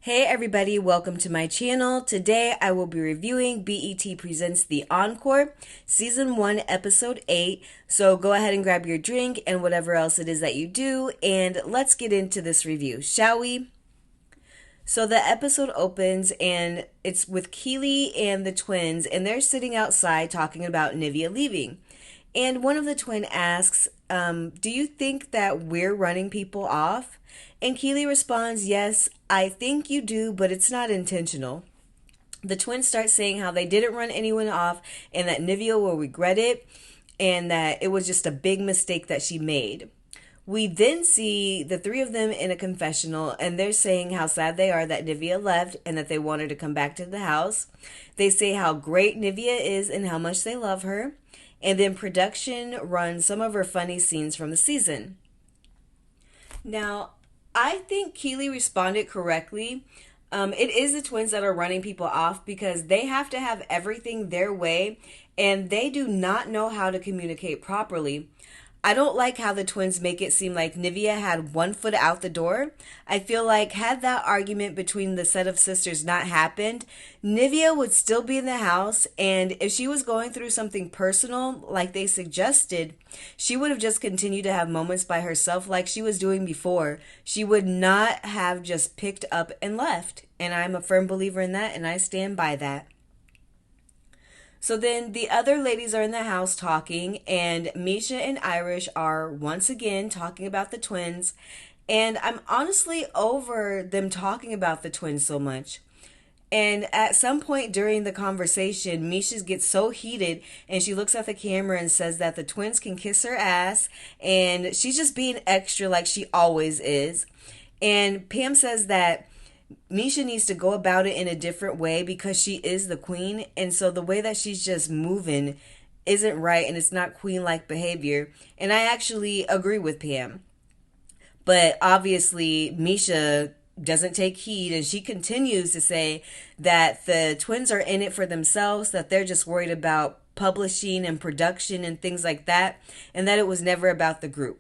Hey everybody, welcome to my channel. Today I will be reviewing BET Presents The Encore, Season 1, Episode 8. So go ahead and grab your drink and whatever else it is that you do, and let's get into this review, shall we? So the episode opens and it's with Keely and the twins, and they're sitting outside talking about Nivea leaving. And one of the twin asks, do you think that we're running people off? And Keely responds, yes, I think you do, but it's not intentional. The twins start saying how they didn't run anyone off and that Nivea will regret it and that it was just a big mistake that she made. We then see the three of them in a confessional, and they're saying how sad they are that Nivea left and that they want her to come back to the house. They say how great Nivea is and how much they love her. And then production runs some of her funny scenes from the season. Now, I think Keely responded correctly. It is the twins that are running people off because they have to have everything their way and they do not know how to communicate properly. I don't like how the twins make it seem like Nivea had one foot out the door. I feel like had that argument between the set of sisters not happened, Nivea would still be in the house, and if she was going through something personal like they suggested, she would have just continued to have moments by herself like she was doing before. She would not have just picked up and left, and I'm a firm believer in that, and I stand by that. So then the other ladies are in the house talking, and Misha and Irish are once again talking about the twins. And I'm honestly over them talking about the twins so much. And at some point during the conversation, Misha gets so heated and she looks at the camera and says that the twins can kiss her ass. And she's just being extra like she always is. And Pam says that Misha needs to go about it in a different way because she is the queen, and so the way that she's just moving isn't right and it's not queen-like behavior. And I actually agree with Pam. But obviously Misha doesn't take heed, and she continues to say that the twins are in it for themselves, that they're just worried about publishing and production and things like that, and that it was never about the group.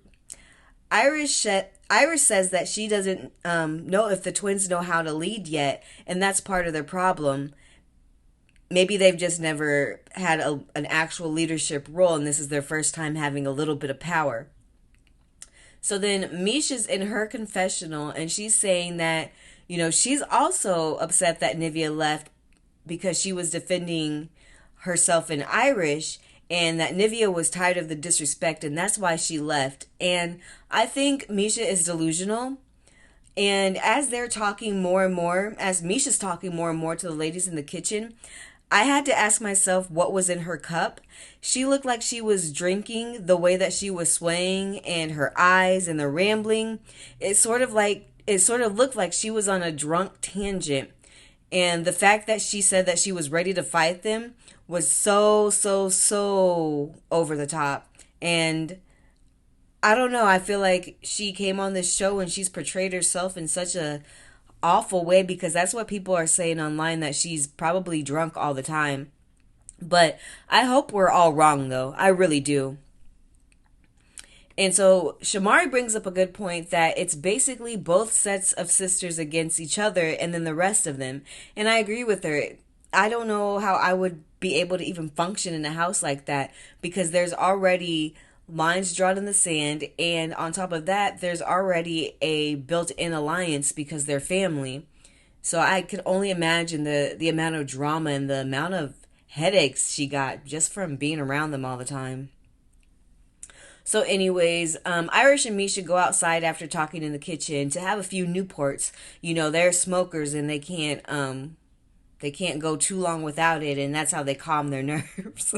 Iris says that she doesn't know if the twins know how to lead yet, and that's part of their problem. Maybe they've just never had an actual leadership role, and this is their first time having a little bit of power. So then Misha's in her confessional, and she's saying that, she's also upset that Nivea left because she was defending herself in Irish, and that Nivea was tired of the disrespect, and that's why she left. And I think Misha is delusional. And as they're talking more and more, as Misha's talking more and more to the ladies in the kitchen, I had to ask myself what was in her cup. She looked like she was drinking, the way that she was swaying and her eyes and the rambling. It sort of looked like she was on a drunk tangent. And the fact that she said that she was ready to fight them was so over the top. And I don't know, I feel like she came on this show and she's portrayed herself in such a awful way, because that's what people are saying online, that she's probably drunk all the time. But I hope we're all wrong, though. I really do. And so Shamari brings up a good point that it's basically both sets of sisters against each other and then the rest of them. And I agree with her. I don't know how I would be able to even function in a house like that, because there's already lines drawn in the sand, and on top of that there's already a built-in alliance because they're family. So I could only imagine the amount of drama and the amount of headaches she got just from being around them all the time. So anyways, Irish and Misha go outside after talking in the kitchen to have a few Newports. They're smokers and they can't go too long without it, and that's how they calm their nerves.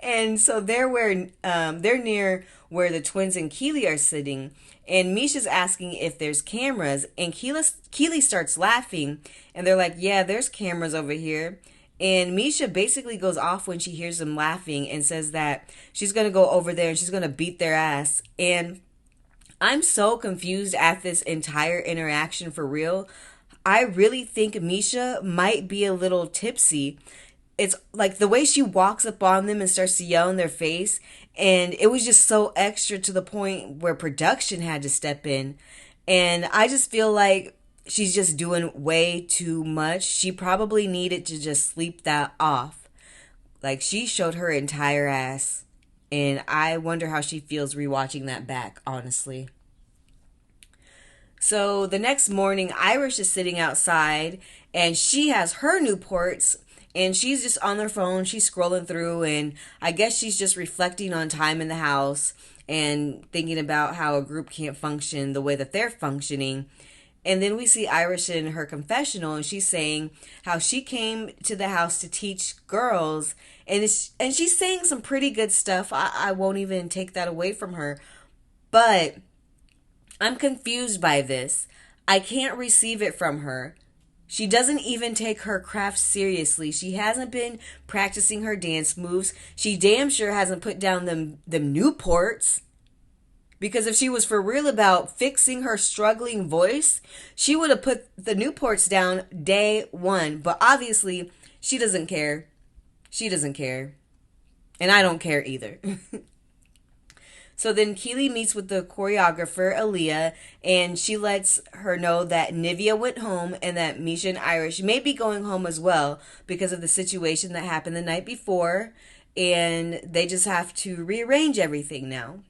And so they're near where the twins and Keely are sitting, and Misha's asking if there's cameras, and Keely starts laughing, and they're like, yeah, there's cameras over here. And Misha basically goes off when she hears them laughing and says that she's going to go over there and she's going to beat their ass. And I'm so confused at this entire interaction, for real. I really think Misha might be a little tipsy. It's like the way she walks up on them and starts to yell in their face, and it was just so extra to the point where production had to step in. And I just feel like she's just doing way too much. She probably needed to just sleep that off. Like, she showed her entire ass. And I wonder how she feels rewatching that back, honestly. So the next morning, Irish is sitting outside and she has her Newports and she's just on her phone. She's scrolling through, and I guess she's just reflecting on time in the house and thinking about how a group can't function the way that they're functioning. And then we see Irish in her confessional, and she's saying how she came to the house to teach girls, and she's saying some pretty good stuff. I won't even take that away from her, but I'm confused by this. I can't receive it from her. She doesn't even take her craft seriously. She hasn't been practicing her dance moves. She damn sure hasn't put down them Newports. Because if she was for real about fixing her struggling voice, she would have put the Newports down day one. But obviously, she doesn't care. She doesn't care. And I don't care either. So then Keely meets with the choreographer, Aaliyah, and she lets her know that Nivea went home and that Misha and Irish may be going home as well because of the situation that happened the night before, and they just have to rearrange everything now.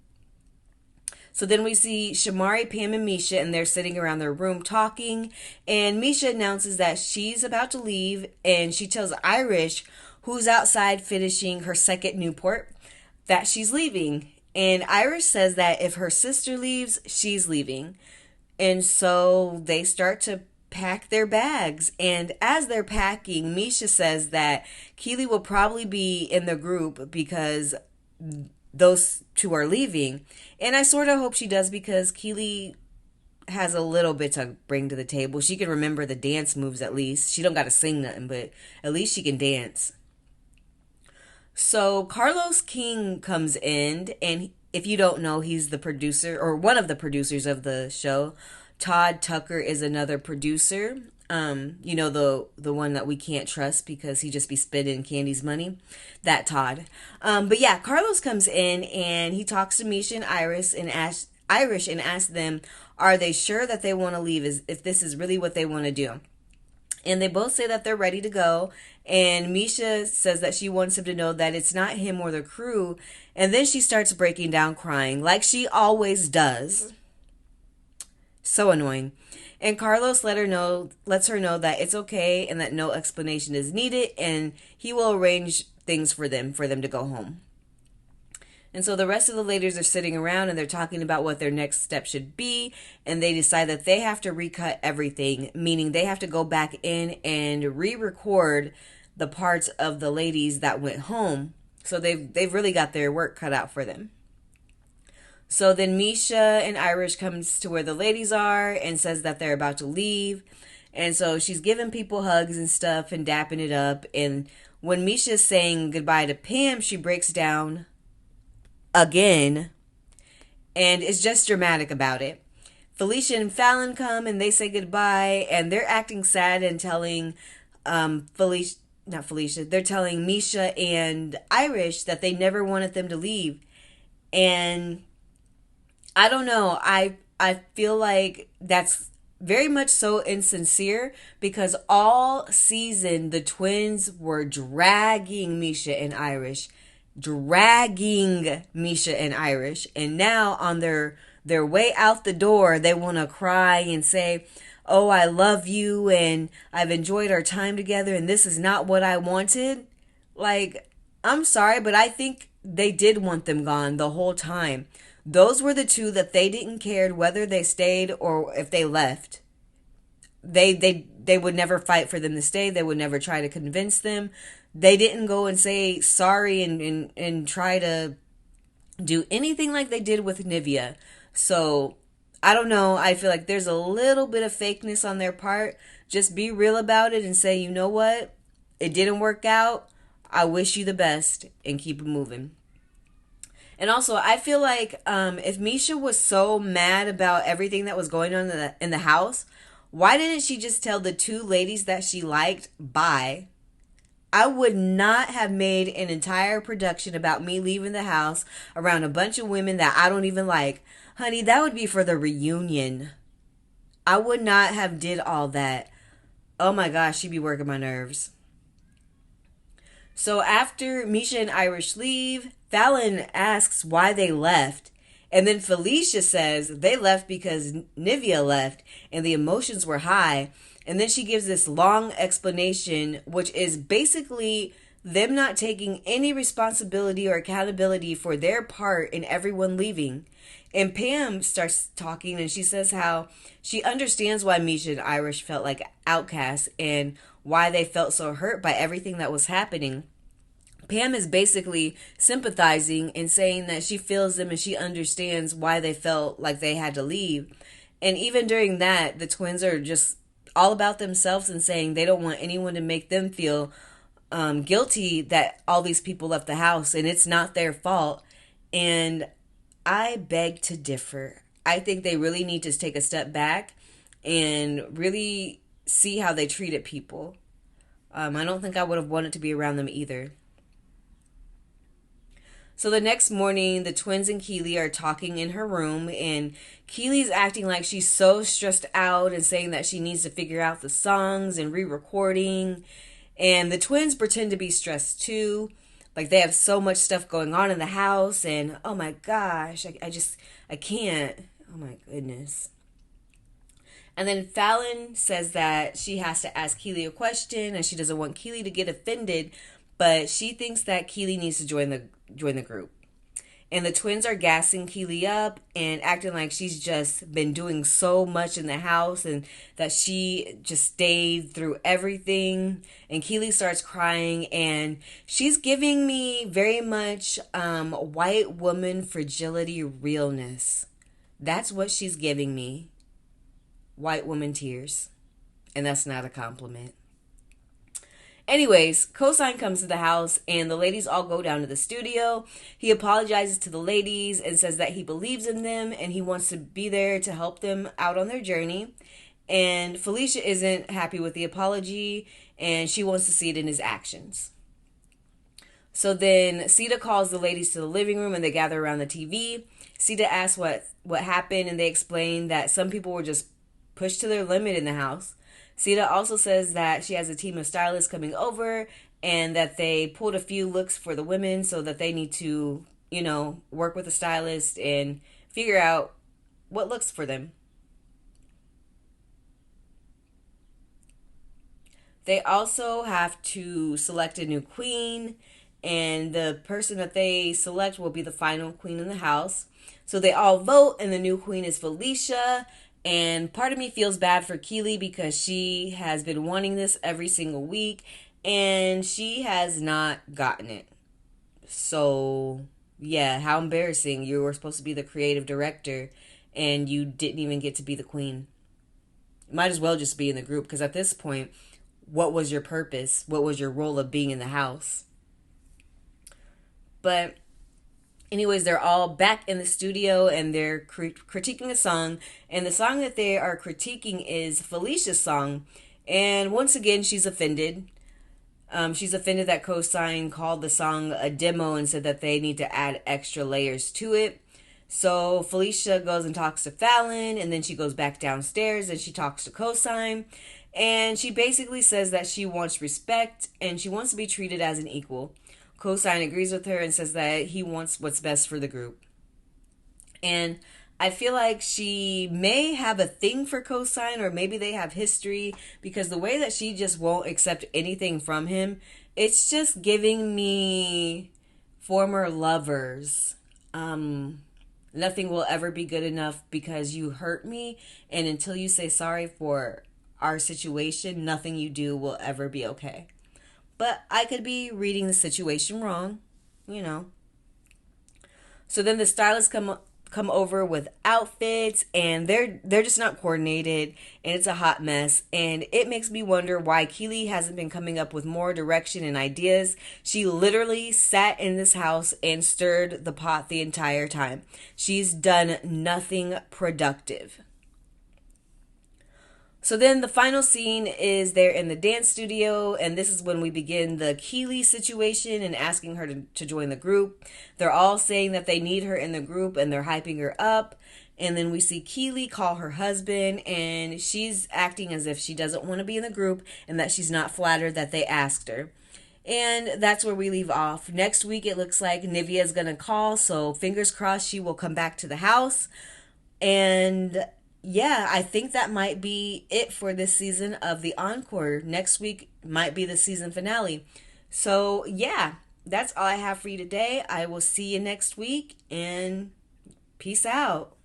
So then we see Shamari, Pam, and Misha, and they're sitting around their room talking, and Misha announces that she's about to leave, and she tells Irish, who's outside finishing her second Newport, that she's leaving. And Irish says that if her sister leaves, she's leaving. And so they start to pack their bags. And as they're packing, Misha says that Keely will probably be in the group because those two are leaving. And I sort of hope she does, because Keely has a little bit to bring to the table. She can remember the dance moves at least. She don't got to sing nothing, but at least she can dance. So Carlos King comes in, and if you don't know, he's the producer, or one of the producers of the show. Todd Tucker is another producer. The one that we can't trust because he just be spending Candy's money. That Todd. But yeah, Carlos comes in and he talks to Misha and Irish and asks them, are they sure that they want to leave? If this is really what they want to do? And they both say that they're ready to go. And Misha says that she wants him to know that it's not him or the crew. And then she starts breaking down crying, like she always does. So annoying. And Carlos lets her know that it's okay and that no explanation is needed, and he will arrange things for them to go home. And so the rest of the ladies are sitting around and they're talking about what their next step should be. And they decide that they have to recut everything, meaning they have to go back in and re-record the parts of the ladies that went home. So they've really got their work cut out for them. So then Misha and Irish comes to where the ladies are and says that they're about to leave. And so she's giving people hugs and stuff and dapping it up. And when Misha's saying goodbye to Pam, she breaks down again, and is just dramatic about it. Felicia and Fallon come and they say goodbye, and they're acting sad and telling they're telling Misha and Irish that they never wanted them to leave. And I don't know, I feel like that's very much so insincere, because all season the twins were dragging Misha and Irish, and now on their way out the door, they want to cry and say, oh, I love you and I've enjoyed our time together and this is not what I wanted. Like, I'm sorry, but I think they did want them gone the whole time. Those were the two that they didn't care whether they stayed or if they left. They would never fight for them to stay. They would never try to convince them. They didn't go and say sorry and try to do anything like they did with Nivea. So, I don't know. I feel like there's a little bit of fakeness on their part. Just be real about it and say, you know what? It didn't work out. I wish you the best, and keep it moving. And also, I feel like if Misha was so mad about everything that was going on in the house, why didn't she just tell the two ladies that she liked bye? I would not have made an entire production about me leaving the house around a bunch of women that I don't even like. Honey, that would be for the reunion. I would not have did all that. Oh my gosh, she'd be working my nerves. So after Misha and Irish leave, Fallon asks why they left. And then Felicia says they left because Nivea left and the emotions were high. And then she gives this long explanation, which is basically them not taking any responsibility or accountability for their part in everyone leaving. And Pam starts talking and she says how she understands why Misha and Irish felt like outcasts and why they felt so hurt by everything that was happening. Pam is basically sympathizing and saying that she feels them and she understands why they felt like they had to leave. And even during that, the twins are just all about themselves and saying they don't want anyone to make them feel guilty that all these people left the house and it's not their fault. And I beg to differ. I think they really need to take a step back and really see how they treated people. I don't think I would have wanted to be around them either. So the next morning, the twins and Keely are talking in her room, and Keely's acting like she's so stressed out and saying that she needs to figure out the songs and re-recording. And the twins pretend to be stressed too. Like they have so much stuff going on in the house, and oh my gosh, I can't. Oh my goodness. And then Fallon says that she has to ask Keely a question and she doesn't want Keely to get offended, but she thinks that Keely needs to join the group. And the twins are gassing Keely up and acting like she's just been doing so much in the house and that she just stayed through everything. And Keely starts crying and she's giving me very much white woman fragility realness. That's what she's giving me. White woman tears. And that's not a compliment. Anyways, Cosign comes to the house and the ladies all go down to the studio. He apologizes to the ladies and says that he believes in them and he wants to be there to help them out on their journey. And Felicia isn't happy with the apology and she wants to see it in his actions. So then Sita calls the ladies to the living room and they gather around the TV. Sita asks what happened and they explain that some people were just pushed to their limit in the house. Sita also says that she has a team of stylists coming over and that they pulled a few looks for the women so that they need to, work with a stylist and figure out what looks for them. They also have to select a new queen, and the person that they select will be the final queen in the house. So they all vote, and the new queen is Felicia. And part of me feels bad for Keely because she has been wanting this every single week and she has not gotten it. So, yeah, how embarrassing. You were supposed to be the creative director and you didn't even get to be the queen. Might as well just be in the group because at this point, what was your purpose? What was your role of being in the house? But anyways, they're all back in the studio and they're critiquing a song. And the song that they are critiquing is Felicia's song. And once again, she's offended. She's offended that Cosign called the song a demo and said that they need to add extra layers to it. So Felicia goes and talks to Fallon and then she goes back downstairs and she talks to Cosign. And she basically says that she wants respect and she wants to be treated as an equal. Cosign agrees with her and says that he wants what's best for the group. And I feel like she may have a thing for Cosign or maybe they have history because the way that she just won't accept anything from him, it's just giving me former lovers. Nothing will ever be good enough because you hurt me, and until you say sorry for our situation, nothing you do will ever be okay. But I could be reading the situation wrong, So then the stylists come over with outfits and they're just not coordinated and it's a hot mess. And it makes me wonder why Keely hasn't been coming up with more direction and ideas. She literally sat in this house and stirred the pot the entire time. She's done nothing productive. So then the final scene is they're in the dance studio, and this is when we begin the Keely situation and asking her to join the group. They're all saying that they need her in the group, and they're hyping her up. And then we see Keely call her husband, and she's acting as if she doesn't want to be in the group and that she's not flattered that they asked her. And that's where we leave off. Next week, it looks like Nivea is going to call, so fingers crossed she will come back to the house. And yeah, I think that might be it for this season of the Encore. Next week might be the season finale. So yeah, that's all I have for you today. I will see you next week, and peace out.